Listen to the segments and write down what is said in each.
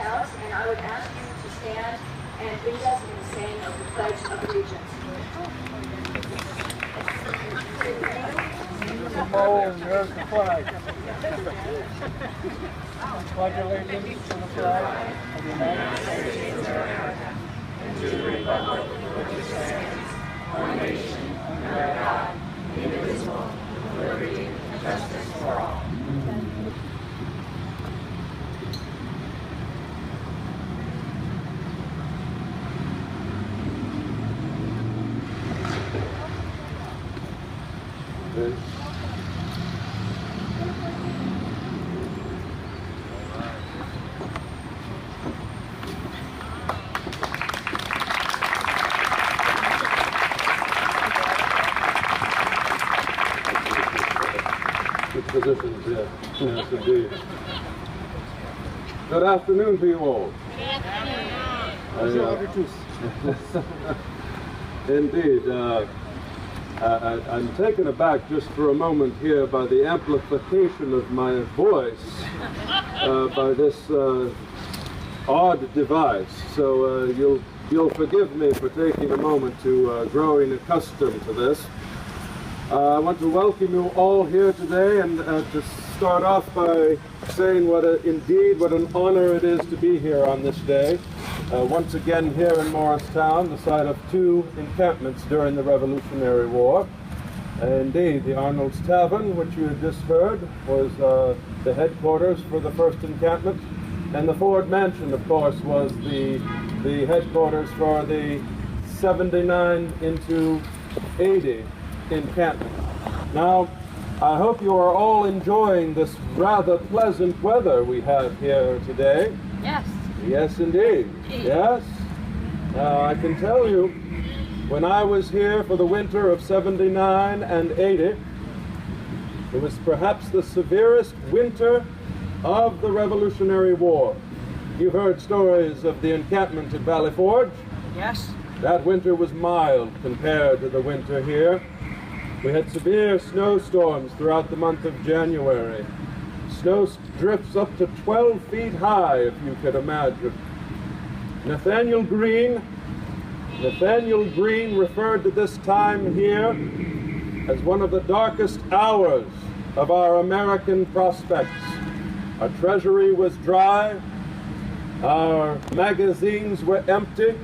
Coutts, and I would ask you to stand and lead us in the saying of the Pledge of Allegiance. Oh, there's the flag. Pledge allegiance to the flag of the United States of America and to the republic which stands one nation under God, indivisible, with liberty and justice for all. Good positions, yes. Yes, indeed. Good afternoon to you all. Indeed. I'm taken aback just for a moment here by the amplification of my voice by this odd device. So you'll forgive me for taking a moment to growing accustomed to this. I want to welcome you all here today, and to start off by saying what an honor it is to be here on this day. Once again here in Morristown, the site of two encampments during the Revolutionary War. Indeed, the Arnold's Tavern, which you had just heard, was the headquarters for the first encampment, and the Ford Mansion, of course, was the headquarters for the 79 into 80 encampment. Now, I hope you are all enjoying this rather pleasant weather we have here today. Yes. Yes, indeed. Yes. Now, I can tell you, when I was here for the winter of 79 and 80, it was perhaps the severest winter of the Revolutionary War. You've heard stories of the encampment at Valley Forge. Yes. That winter was mild compared to the winter here. We had severe snowstorms throughout the month of January. Snow drifts up to 12 feet high, if you could imagine. Nathaniel Greene referred to this time here as one of the darkest hours of our American prospects. Our treasury was dry, our magazines were empty,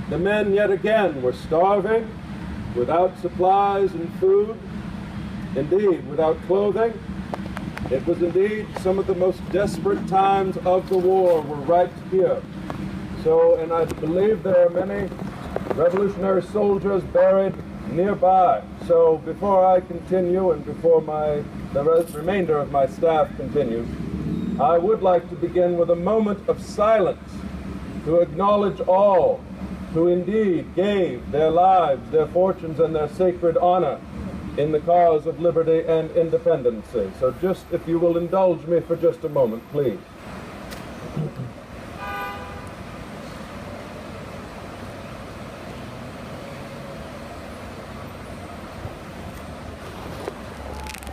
the men yet again were starving, without supplies and food, indeed without clothing. It was indeed some of the most desperate times of the war were right here. So, and I believe there are many revolutionary soldiers buried nearby. So before I continue and before the remainder of my staff continues, I would like to begin with a moment of silence to acknowledge all who indeed gave their lives, their fortunes, and their sacred honor in the cause of liberty and independence. So just, if you will indulge me for just a moment, please.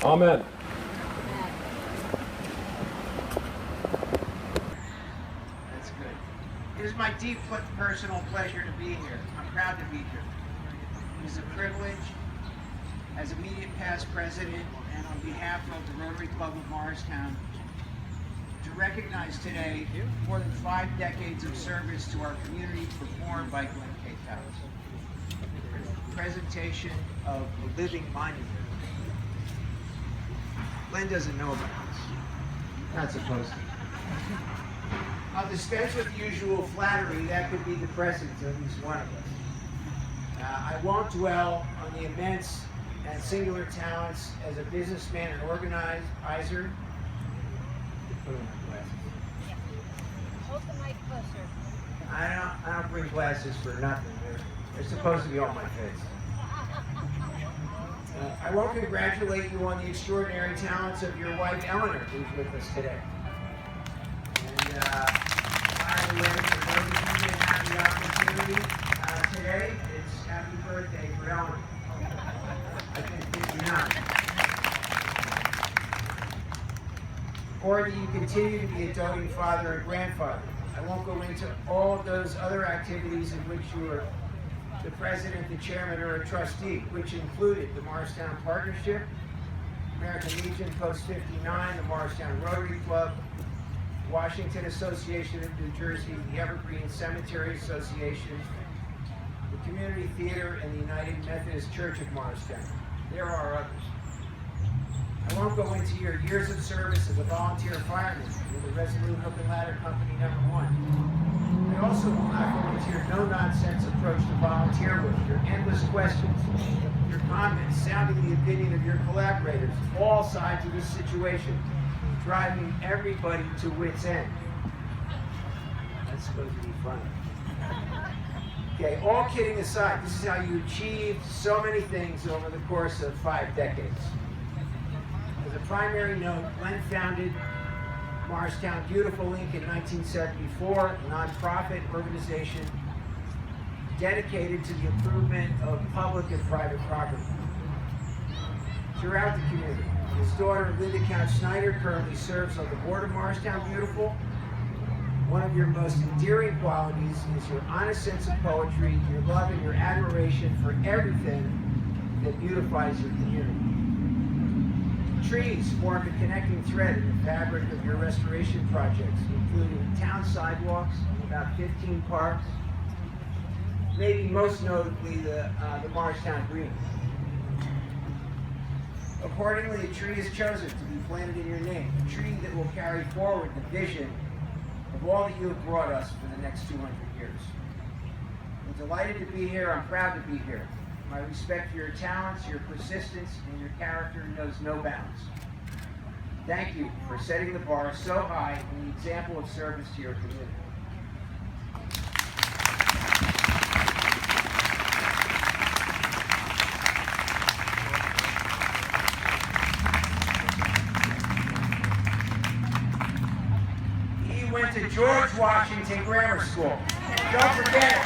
Amen. That's good. It is my deep personal pleasure to be here. I'm proud to be here. It is a privilege as immediate past president and on behalf of the Rotary Club of Morristown to recognize today more than 5 decades of service to our community performed by Glenn K. Coutts. Presentation of a living monument. Glenn doesn't know about this. Not supposed to. I'll dispense with the usual flattery. That could be the presence of at least one of us. I won't dwell on the immense and singular talents as a businessman and organizer. Put on my glasses. Hold the mic closer. I don't bring glasses for nothing. They're supposed to be on my face. I won't congratulate you on the extraordinary talents of your wife, Eleanor, who's with us today. And by the way, for those of you that have the opportunity today, it's happy birthday for Eleanor. I think 59. Or that you continue to be a doting father and grandfather. I won't go into all of those other activities in which you are the president, the chairman, or a trustee, which included the Morristown Partnership, American Legion Post 59, the Morristown Rotary Club, Washington Association of New Jersey, the Evergreen Cemetery Association, the Community Theater, and the United Methodist Church of Morristown. There are others. I won't go into your years of service as a volunteer fireman with the Resolute Hook and Ladder Company #1. I also will not go into your no-nonsense approach to volunteer work, your endless questions, your comments, sounding the opinion of your collaborators, all sides of this situation, driving everybody to wit's end. That's supposed to be funny. Okay, all kidding aside, this is how you achieved so many things over the course of 5 decades. As a primary note, Glenn founded Morristown Beautiful Inc. in 1974, a nonprofit organization dedicated to the improvement of public and private property throughout the community. His daughter, Linda Coutts Snyder, currently serves on the board of Morristown Beautiful. One of your most endearing qualities is your honest sense of poetry, your love and your admiration for everything that beautifies your community. Trees form a connecting thread in the fabric of your restoration projects, including town sidewalks and about 15 parks, maybe most notably the Morristown Green. Accordingly, a tree is chosen to be planted in your name, a tree that will carry forward the vision of all that you have brought us for the next 200 years. I'm delighted to be here. I'm proud to be here. My respect for your talents, your persistence, and your character knows no bounds. Thank you for setting the bar so high and the example of service to your community. He went to George Washington Grammar School. Don't forget it.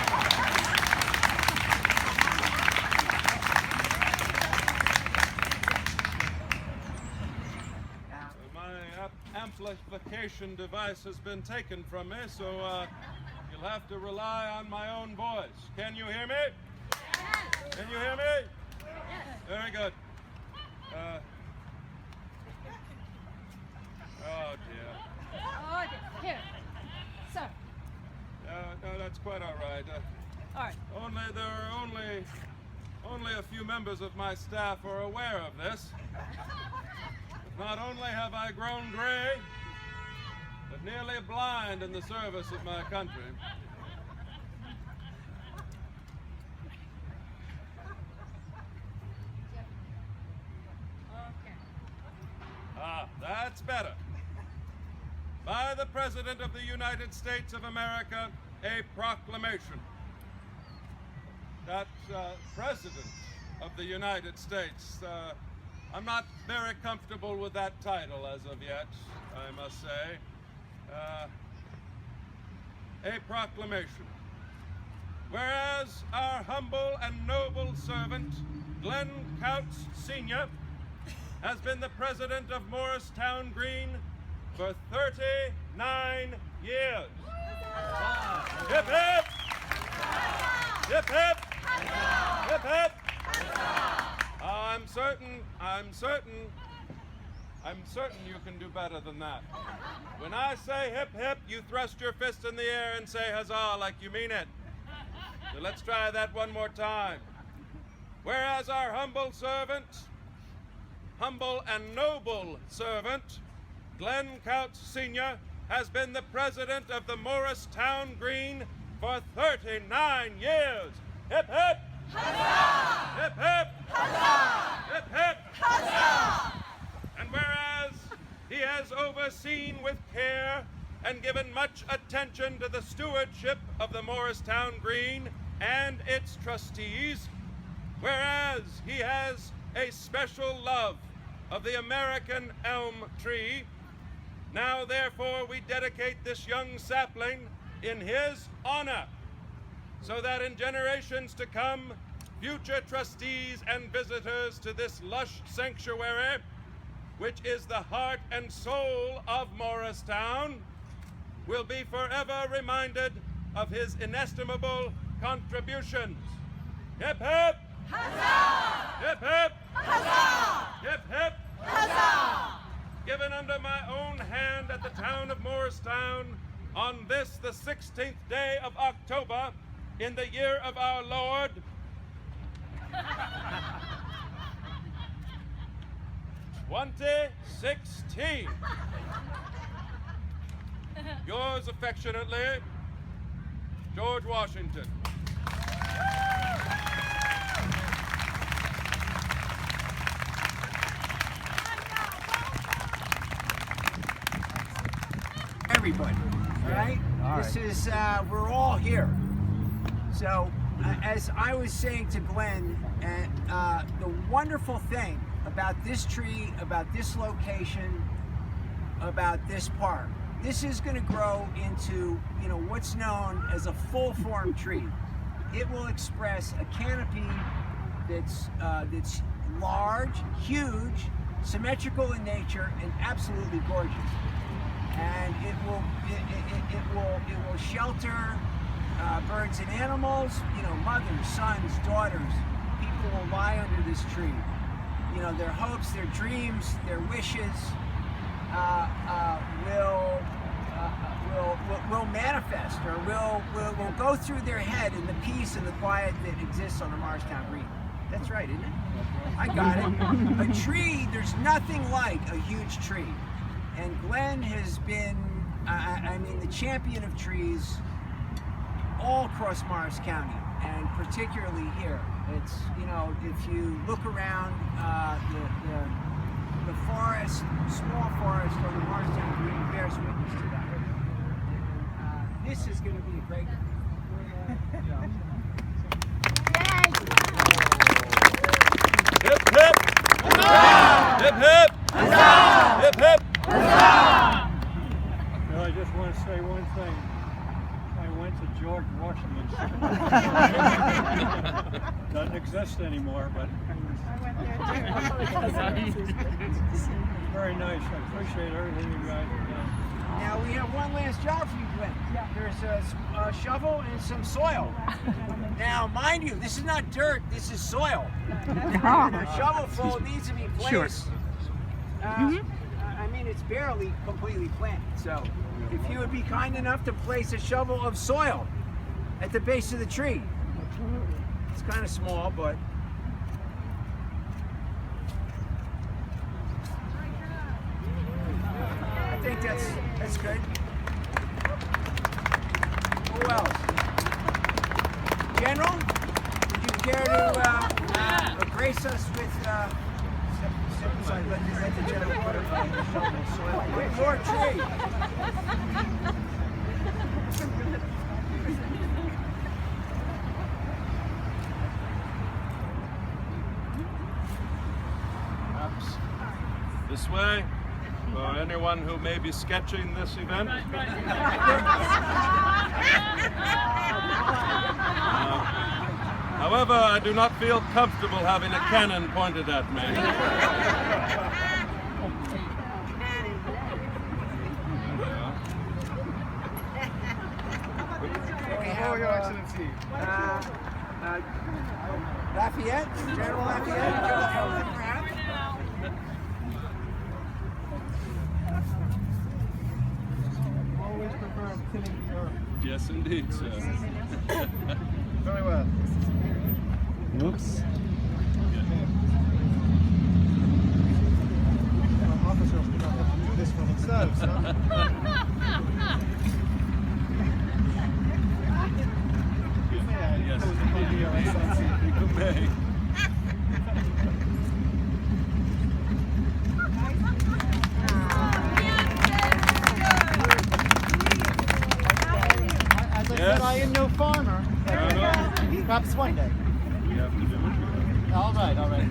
Amplification device has been taken from me, so you'll have to rely on my own voice. Can you hear me? Can you hear me? Very good. Oh dear. Oh, here. Sir. No, that's quite all right. All right. There are only a few members of my staff are aware of this. Not only have I grown gray, but nearly blind in the service of my country. Okay. That's better. By the President of the United States of America, a proclamation. That President of the United States, I'm not very comfortable with that title as of yet, I must say. A proclamation. Whereas our humble and noble servant, Glenn Coutts Sr., has been the president of Morristown Green for 39 years. Hip hip! Hip hip! Hip hip! I'm certain you can do better than that. When I say hip hip, you thrust your fist in the air and say huzzah like you mean it. So let's try that one more time. Whereas our humble servant, humble and noble servant, Glenn Coutts Sr. has been the president of the Morristown Green for 39 years. Hip hip! Huzzah! Hip hip! Huzzah! Hip hip! Huzzah! And whereas he has overseen with care and given much attention to the stewardship of the Morristown Green and its trustees, whereas he has a special love of the American elm tree, now therefore we dedicate this young sapling in his honor, so that in generations to come, future trustees and visitors to this lush sanctuary, which is the heart and soul of Morristown, will be forever reminded of his inestimable contributions. Hip hip! Huzzah! Hip hip! Huzzah! Hip hip! Huzzah! Given under my own hand at the town of Morristown on this, the 16th day of October, in the year of our Lord, (2016). Yours affectionately, George Washington. Everybody, all right? This is, we're all here. So, as I was saying to Glenn, the wonderful thing about this tree, about this location, about this park, this is going to grow into, what's known as a full-form tree. It will express a canopy that's large, huge, symmetrical in nature, and absolutely gorgeous. And it will shelter birds and animals, mothers, sons, daughters. People will lie under this tree. Their hopes, their dreams, their wishes will manifest, or will go through their head in the peace and the quiet that exists on the Morristown Green. That's right, isn't it? I got it. A tree, there's nothing like a huge tree. And Glenn has been, the champion of trees all across Morris County, and particularly here. It's, if you look around the forest, small forest on the Morristown Green bears witness to that. And, this is going to be a great one. Hip hip! Huzzah! Hip hip! Huzzah! Hip hip! Huzzah! Well, I just want to say one thing. I went to George Washington's. Doesn't exist anymore, but very nice. I appreciate everything you guys have done. Now we have one last job for you, Glenn. There's a shovel and some soil. Now, mind you, this is not dirt, this is soil. The shovelful needs to be placed. It's barely completely planted, so if you would be kind enough to place a shovel of soil at the base of the tree. It's kind of small, but I think that's good. Who else? General, would you care to grace us with let the general put a shovel of soil with your tree? Perhaps this way, for anyone who may be sketching this event. However, I do not feel comfortable having a cannon pointed at me. Oh, Your Excellency. Lafayette? General Lafayette? Perhaps? Always prefer killing the earth. Yes, indeed, sir. Very well. Oops. so, son. Yes. You may. As I said, I am no farmer. No. Perhaps one day. We have to do what we have. All right, all right.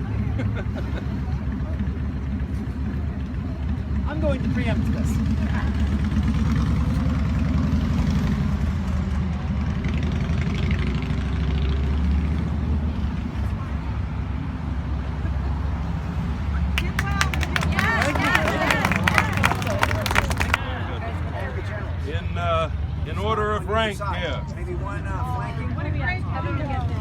I'm going to preempt this. In order of rank here. Maybe one flanking. What do we have? How do we get this?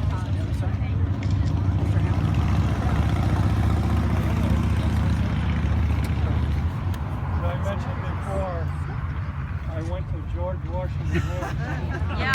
As I mentioned before, I went to George Washington. Yeah.